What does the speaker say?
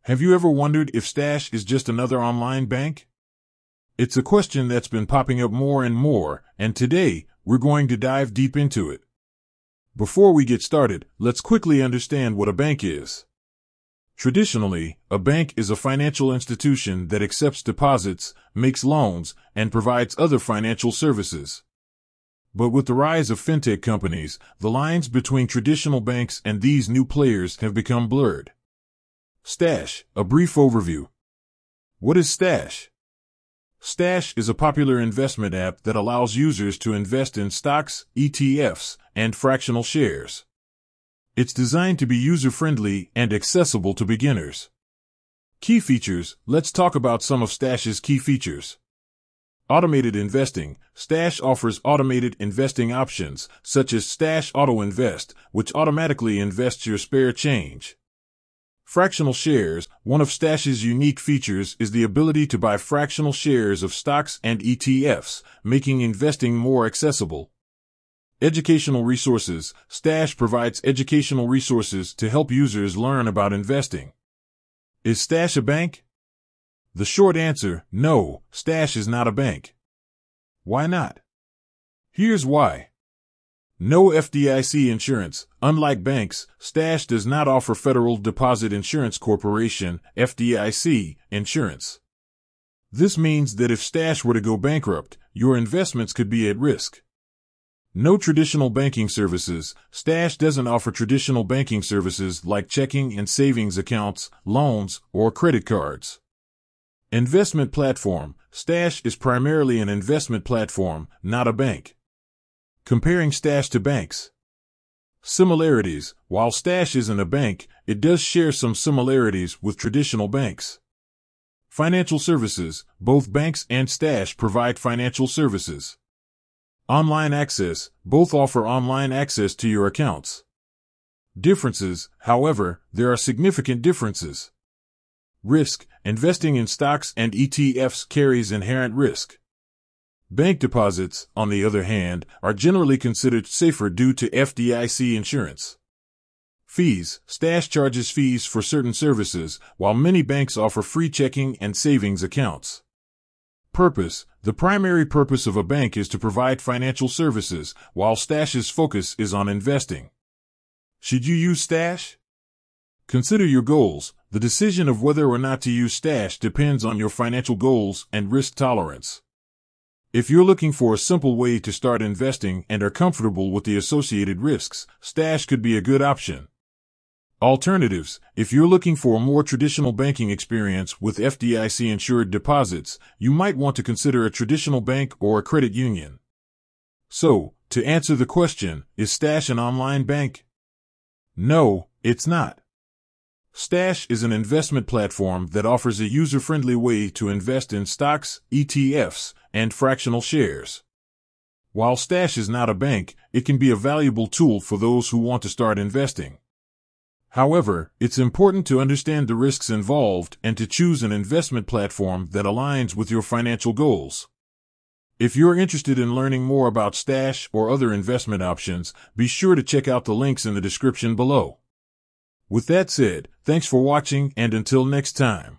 Have you ever wondered if Stash is just another online bank? It's a question that's been popping up more and more, and today, we're going to dive deep into it. Before we get started, let's quickly understand what a bank is. Traditionally, a bank is a financial institution that accepts deposits, makes loans, and provides other financial services. But with the rise of fintech companies, the lines between traditional banks and these new players have become blurred. Stash, a brief overview. What is Stash? Stash is a popular investment app that allows users to invest in stocks, ETFs, and fractional shares. It's designed to be user-friendly and accessible to beginners. Key features. Let's talk about some of Stash's key features. Automated investing. Stash offers automated investing options, such as Stash Auto Invest, which automatically invests your spare change. Fractional shares. One of Stash's unique features is the ability to buy fractional shares of stocks and ETFs, making investing more accessible. Educational resources. Stash provides educational resources to help users learn about investing. Is Stash a bank? The short answer, no, Stash is not a bank. Why not? Here's why. No FDIC insurance. Unlike banks, Stash does not offer Federal Deposit Insurance Corporation, FDIC, insurance. This means that if Stash were to go bankrupt, your investments could be at risk. No traditional banking services. Stash doesn't offer traditional banking services like checking and savings accounts, loans, or credit cards. Investment platform. Stash is primarily an investment platform, not a bank. Comparing Stash to banks. Similarities. While Stash isn't a bank, it does share some similarities with traditional banks. Financial services. Both banks and Stash provide financial services. Online access. Both offer online access to your accounts. Differences. However, there are significant differences. Risk. Investing in stocks and ETFs carries inherent risk. Bank deposits, on the other hand, are generally considered safer due to FDIC insurance. Fees. Stash charges fees for certain services, while many banks offer free checking and savings accounts. Purpose. The primary purpose of a bank is to provide financial services, while Stash's focus is on investing. Should you use Stash? Consider your goals. The decision of whether or not to use Stash depends on your financial goals and risk tolerance. If you're looking for a simple way to start investing and are comfortable with the associated risks, Stash could be a good option. Alternatives. If you're looking for a more traditional banking experience with FDIC-insured deposits, you might want to consider a traditional bank or a credit union. So, to answer the question, is Stash an online bank? No, it's not. Stash is an investment platform that offers a user-friendly way to invest in stocks, ETFs, and fractional shares. While Stash is not a bank, it can be a valuable tool for those who want to start investing. However, it's important to understand the risks involved and to choose an investment platform that aligns with your financial goals. If you're interested in learning more about Stash or other investment options, be sure to check out the links in the description below. With that said, thanks for watching, and until next time.